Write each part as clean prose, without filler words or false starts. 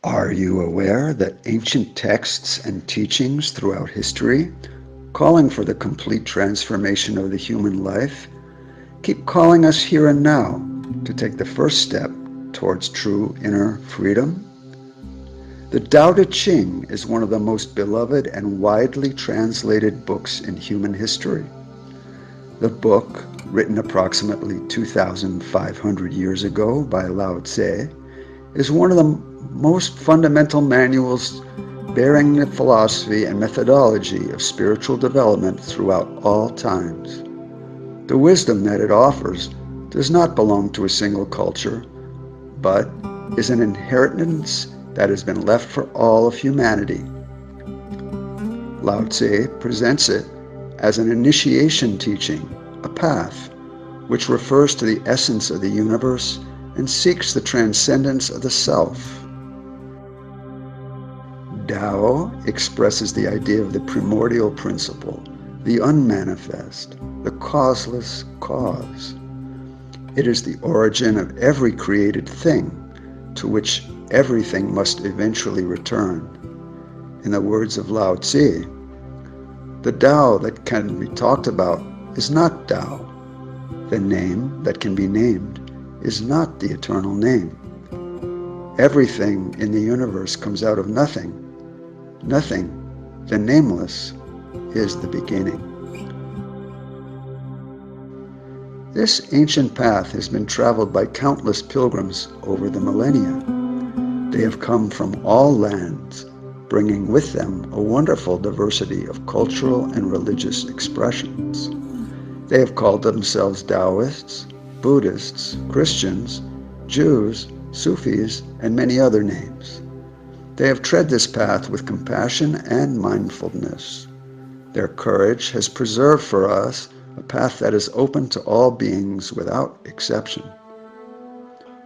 Are you aware that ancient texts and teachings throughout history, calling for the complete transformation of the human life, keep calling us here and now to take the first step towards true inner freedom? The Tao Te Ching is one of the most beloved and widely translated books in human history. The book, written approximately 2,500 years ago by Lao Tse, is one of the most fundamental manuals bearing the philosophy and methodology of spiritual development throughout all times. The wisdom that it offers does not belong to a single culture, but is an inheritance that has been left for all of humanity. Lao Tse presents it as an initiation teaching, a path, which refers to the essence of the universe and seeks the transcendence of the self. Tao expresses the idea of the primordial principle, the unmanifest, the causeless cause. It is the origin of every created thing, to which everything must eventually return. In the words of Lao Tse, the Tao that can be talked about is not Tao. The name that can be named is not the eternal name. Everything in the universe comes out of nothing. Nothing, the nameless, is the beginning. This ancient path has been traveled by countless pilgrims over the millennia. They have come from all lands, bringing with them a wonderful diversity of cultural and religious expressions. They have called themselves Taoists, Buddhists, Christians, Jews, Sufis, and many other names. They have tread this path with compassion and mindfulness. Their courage has preserved for us a path that is open to all beings without exception.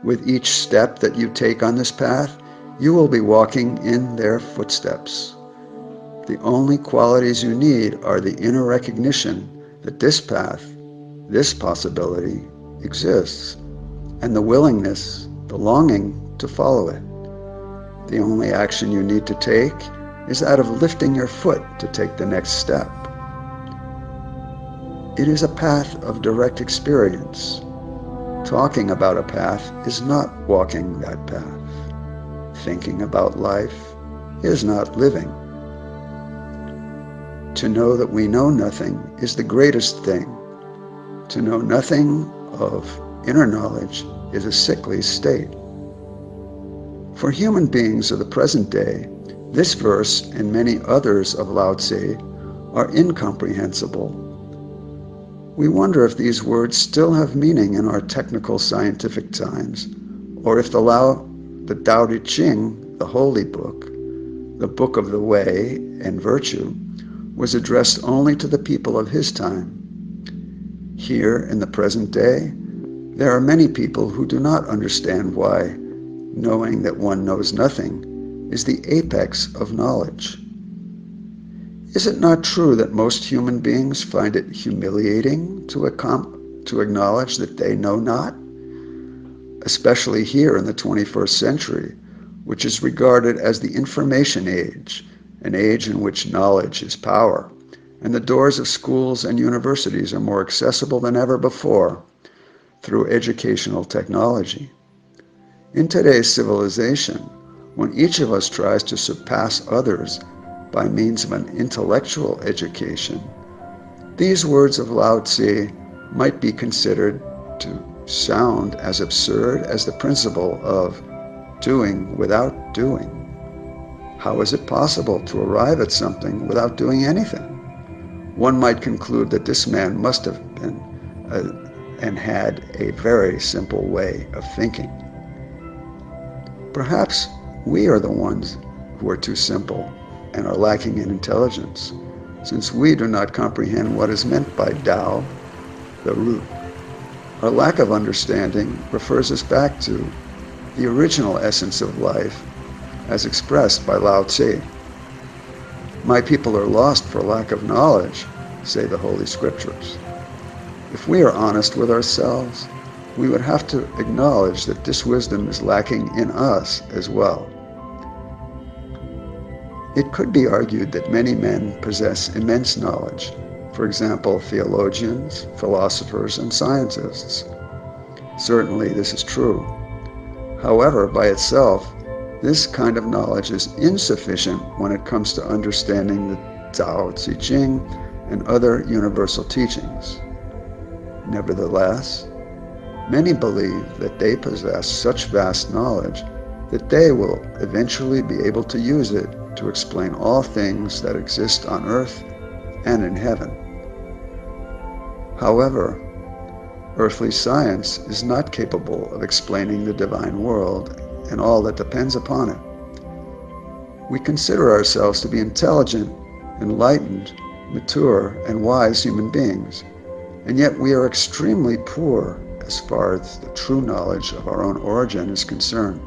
With each step that you take on this path, you will be walking in their footsteps. The only qualities you need are the inner recognition that this path, this possibility, exists, and the willingness, the longing to follow it. The only action you need to take is that of lifting your foot to take the next step. It is a path of direct experience. Talking about a path is not walking that path. Thinking about life is not living. To know that we know nothing is the greatest thing. To know nothing of inner knowledge is a sickly state. For human beings of the present day, this verse and many others of Lao Tse are incomprehensible. We wonder if these words still have meaning in our technical scientific times, or if the Tao Te Ching, the holy book, the book of the way and virtue, was addressed only to the people of his time. Here in the present day, there are many people who do not understand why knowing that one knows nothing is the apex of knowledge. Is it not true that most human beings find it humiliating to acknowledge that they know not? Especially here in the 21st century, which is regarded as the information age, an age in which knowledge is power, and the doors of schools and universities are more accessible than ever before through educational technology. In today's civilization, when each of us tries to surpass others by means of an intellectual education, these words of Lao Tse might be considered to sound as absurd as the principle of doing without doing. How is it possible to arrive at something without doing anything? One might conclude that this man must have been and had a very simple way of thinking. Perhaps we are the ones who are too simple and are lacking in intelligence, since we do not comprehend what is meant by Tao, the root. Our lack of understanding refers us back to the original essence of life as expressed by Lao Tse. My people are lost for lack of knowledge, say the Holy Scriptures. If we are honest with ourselves, we would have to acknowledge that this wisdom is lacking in us as well. It could be argued that many men possess immense knowledge, for example, theologians, philosophers, and scientists. Certainly this is true. However, by itself, this kind of knowledge is insufficient when it comes to understanding the Tao Te Ching and other universal teachings. Nevertheless, many believe that they possess such vast knowledge that they will eventually be able to use it to explain all things that exist on earth and in heaven. However, earthly science is not capable of explaining the divine world and all that depends upon it. We consider ourselves to be intelligent, enlightened, mature, and wise human beings, and yet we are extremely poor as far as the true knowledge of our own origin is concerned.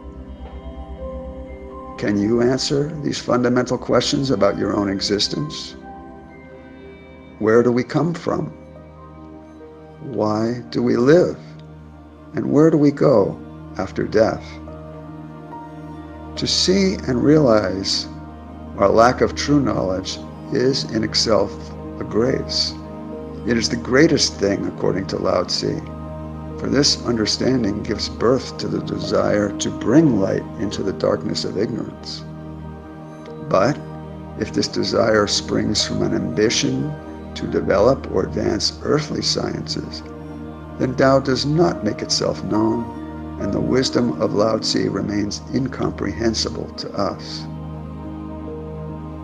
Can you answer these fundamental questions about your own existence? Where do we come from? Why do we live? And where do we go after death? To see and realize our lack of true knowledge is in itself a grace. It is the greatest thing, according to Lao Tzu, for this understanding gives birth to the desire to bring light into the darkness of ignorance. But if this desire springs from an ambition to develop or advance earthly sciences, then Tao does not make itself known, and the wisdom of Lao Tzu remains incomprehensible to us.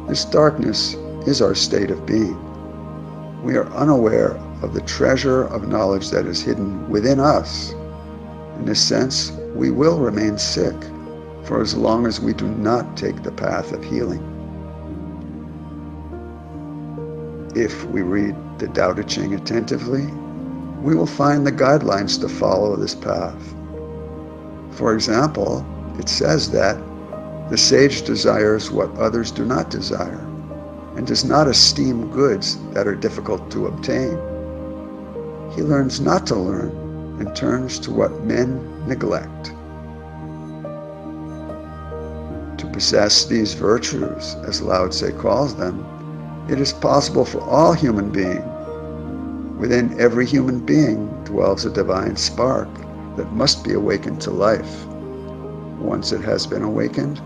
This darkness is our state of being. We are unaware of the treasure of knowledge that is hidden within us. In this sense, we will remain sick for as long as we do not take the path of healing. If we read the Tao Te Ching attentively, we will find the guidelines to follow this path. For example, it says that the sage desires what others do not desire, and does not esteem goods that are difficult to obtain. He learns not to learn and turns to what men neglect. To possess these virtues, as Lao Tzu calls them, it is possible for all human beings. Within every human being dwells a divine spark that must be awakened to life. Once it has been awakened,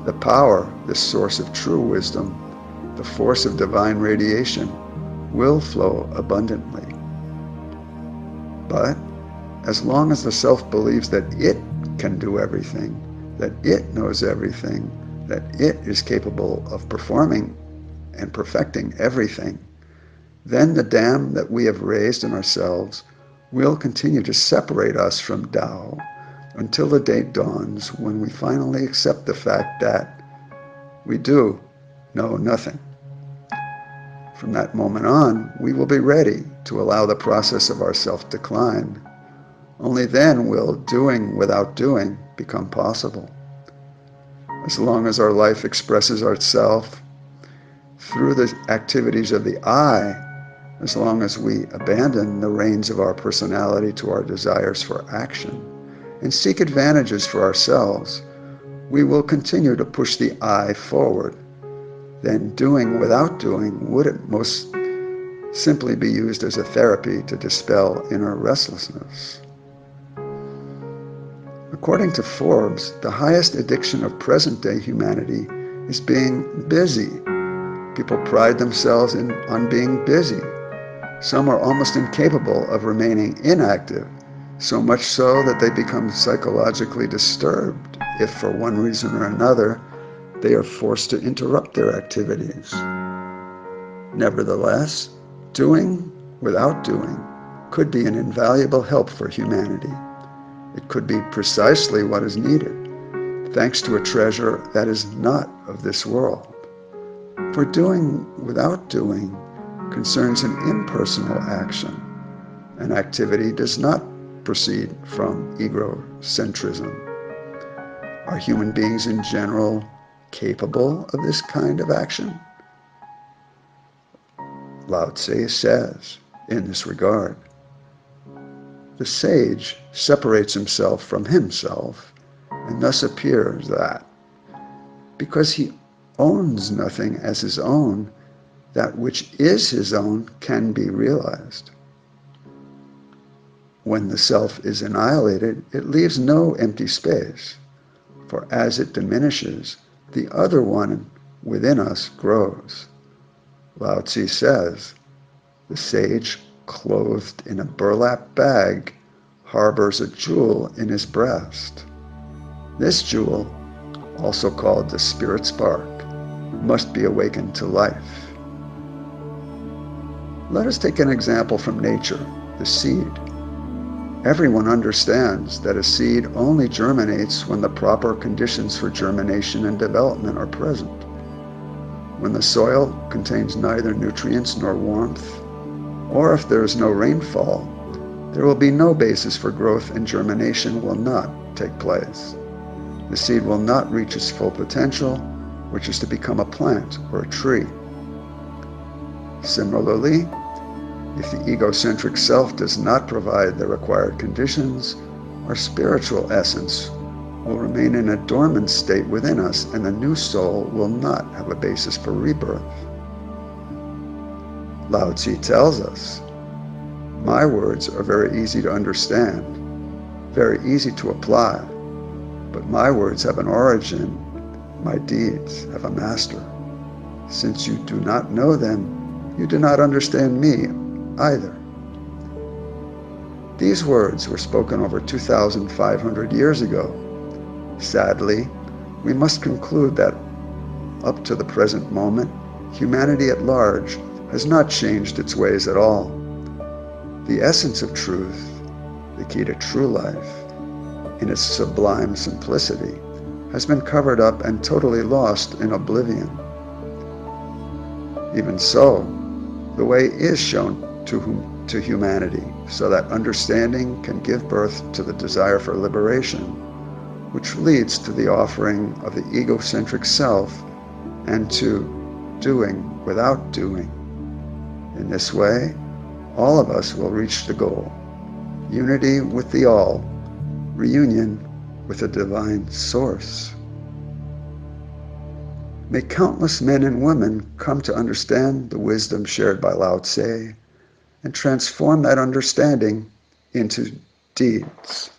the power, this source of true wisdom, the force of divine radiation, will flow abundantly. But as long as the self believes that it can do everything, that it knows everything, that it is capable of performing and perfecting everything, then the dam that we have raised in ourselves will continue to separate us from Tao until the day dawns when we finally accept the fact that we do know nothing. From that moment on, we will be ready to allow the process of our self-decline. Only then will doing without doing become possible. As long as our life expresses itself through the activities of the I, as long as we abandon the reins of our personality to our desires for action and seek advantages for ourselves, we will continue to push the I forward. Then doing without doing would at most simply be used as a therapy to dispel inner restlessness. According to Forbes, the highest addiction of present-day humanity is being busy. People pride themselves on being busy. Some are almost incapable of remaining inactive, so much so that they become psychologically disturbed if, for one reason or another, they are forced to interrupt their activities. Nevertheless, doing without doing could be an invaluable help for humanity. It could be precisely what is needed, thanks to a treasure that is not of this world. For doing without doing concerns an impersonal action. An activity does not proceed from egocentrism. Are human beings in general capable of this kind of action? Lao Tzu says in this regard, the sage separates himself from himself and thus appears that, because he owns nothing as his own, that which is his own can be realized. When the self is annihilated, it leaves no empty space, for as it diminishes, the other one within us grows. Lao Tzu says, the sage clothed in a burlap bag harbors a jewel in his breast. This jewel, also called the spirit spark, must be awakened to life. Let us take an example from nature, the seed. Everyone understands that a seed only germinates when the proper conditions for germination and development are present. When the soil contains neither nutrients nor warmth, or if there is no rainfall, there will be no basis for growth and germination will not take place. The seed will not reach its full potential, which is to become a plant or a tree. Similarly, if the egocentric self does not provide the required conditions, our spiritual essence will remain in a dormant state within us, and the new soul will not have a basis for rebirth. Lao Tzu tells us, my words are very easy to understand, very easy to apply, but my words have an origin, my deeds have a master. Since you do not know them, you do not understand me either. These words were spoken over 2,500 years ago. Sadly, we must conclude that up to the present moment, humanity at large has not changed its ways at all. The essence of truth, the key to true life, in its sublime simplicity, has been covered up and totally lost in oblivion. Even so, the way is shown to humanity, so that understanding can give birth to the desire for liberation, which leads to the offering of the egocentric self and to doing without doing. In this way, all of us will reach the goal, unity with the all, reunion with the divine source. May countless men and women come to understand the wisdom shared by Lao Tzu and transform that understanding into deeds.